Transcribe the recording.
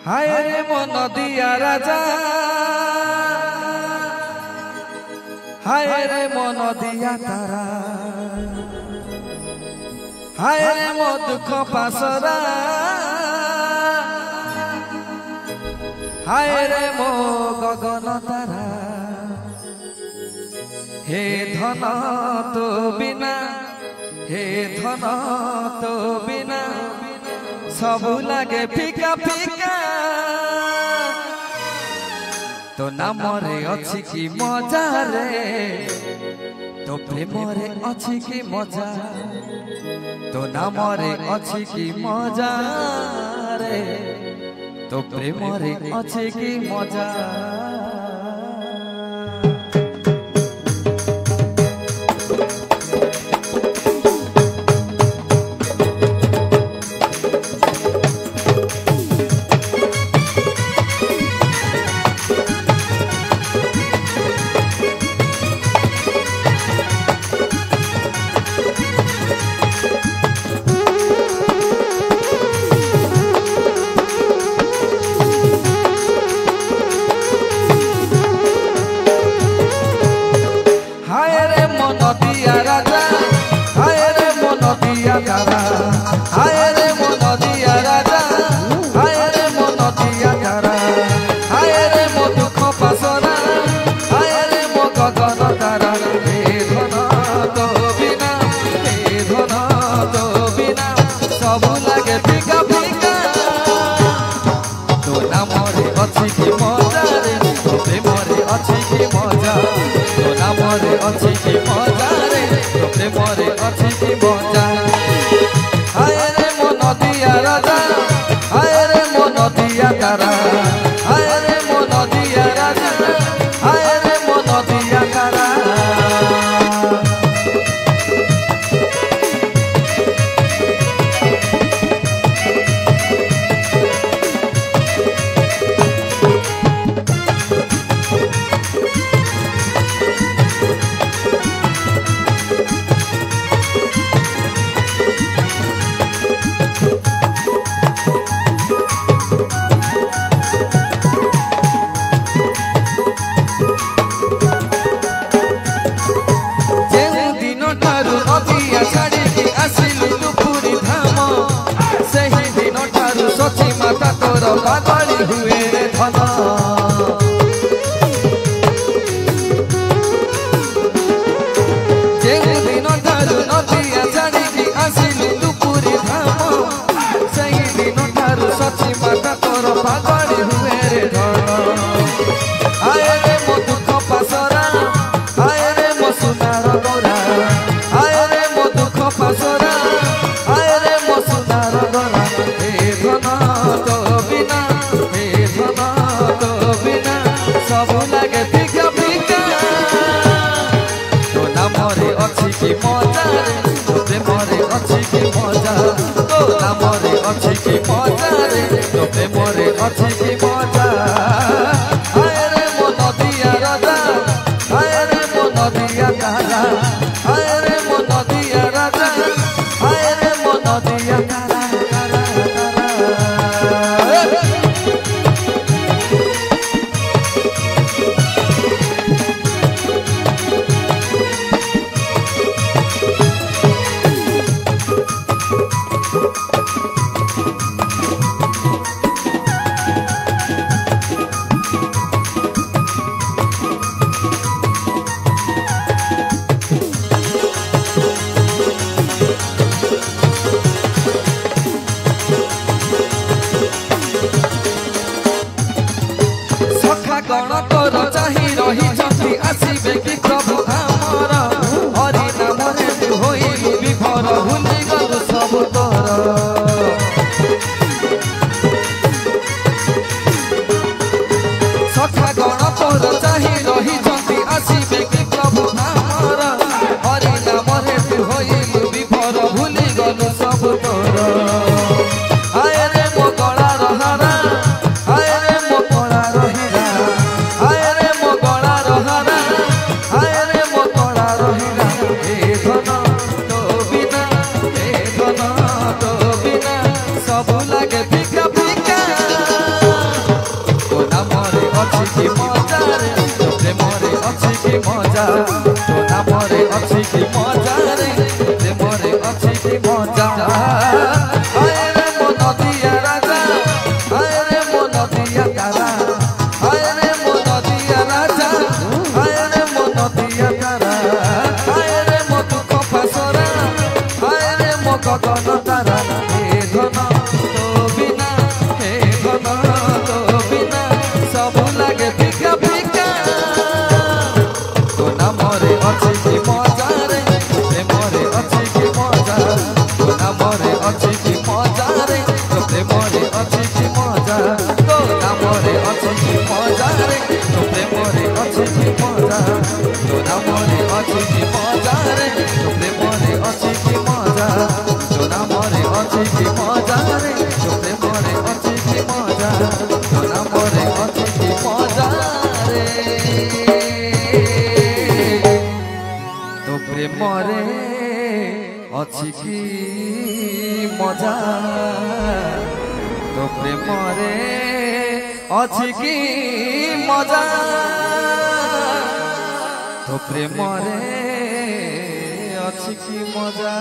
हाय रे मन दिया राजा, हाय रे मन दिया तारा, हाय रे मो दुख पासरा, हाय रे मो गगन तारा। हे धन तो बिना, हे धन तो बिना सब लागे फीका फीका। तो नाम रे अच्छी की मजा रे, तो प्रेम रे अच्छी की मजा, तो नाम रे अच्छी की मजा रे, तो प्रेम रे अच्छी की मजा। अच्छी की मजा रे, तो प्रेम रे अच्छी की मजा। हाय रे मन दिया राजा, हाय रे मन दिया तारा, हाय रे मन दिया राजा, हाय रे मन दिया तारा। पागल हुए धन जेहु दिन ठारू नदिया छाड़ी आसिलु दुपुरी धाम, सही दिन ठारू सची माता तोर पागल हुए रे धन। हाय रे मो दुख पासरा, हाय रे मो सुनार गोरा, हाय रे मो दुख पासरा, हाय रे मो सुनार गोरा। हे धन तो बिना, हे धन तो बिना सब लागे फीका फीका। तो नाम रे अच्छी की मजा रे, तो प्रेम रे अच्छी की मजा, तो नाम रे अच्छी की मजा रे, तो प्रेम रे अच्छी की मजा। हाय रे मन दिया राजा, हाय रे मन दिया तारा, हाय रे मन दिया राजा, हाय रे मन दिया तारा। गण तोर चाही रही आसबे कि प्रभु आमर, हरि नाम रे होइलु विभोर, भूली गलु सब तोर। सखा गण तोर चाही रही आसबे कि प्रभु आमर, हरि नाम रे होइलु विभोर, भूली गलु सब तोर। हाय रे मो गला रहारा, हाय रे मो गला रहिरा, हाय रे मो गला रहारा, हाय रे मो गला रहिरा। हे धन तो बिना, हे धन तो बिना सब लागे फीका फीका। কি মজা রে তো প্রেমরে আছে কি মজা তো নামরে আছে কি মজা রে তো প্রেমরে আছে কি মজা আয় রে মন দিয়া রাজা আয় রে মন দিয়া তারা আয় রে মন দিয়া রাজা আয় রে মন দিয়া তারা আয় রে মন দুঃখ ফাসরা আয় রে মন গগন তারা হে ধন তো বিনা হে ধন তো বিনা সব লাগে ফিকা ফিকা তো নামরে আছে কি মজা রে প্রেমরে আছে কি মজা তো নামরে আছে কি মজা রে তো প্রেমরে আছে কি মজা তো নামরে আছে কি মজা রে তো প্রেমরে আছে কি মজা তো নামরে আছে কি মজা রে তো প্রেমরে আছে কি মজা তো নামরে আছে কি মজা রে তো প্রেমরে আছে কি মজা তো নামরে আছে কি মজা রে তো প্রেমরে ଅଛି কি মজা তো প্রেমরে ଅଛି কি মজা তো প্রেমরে ଅଛି কি মজা।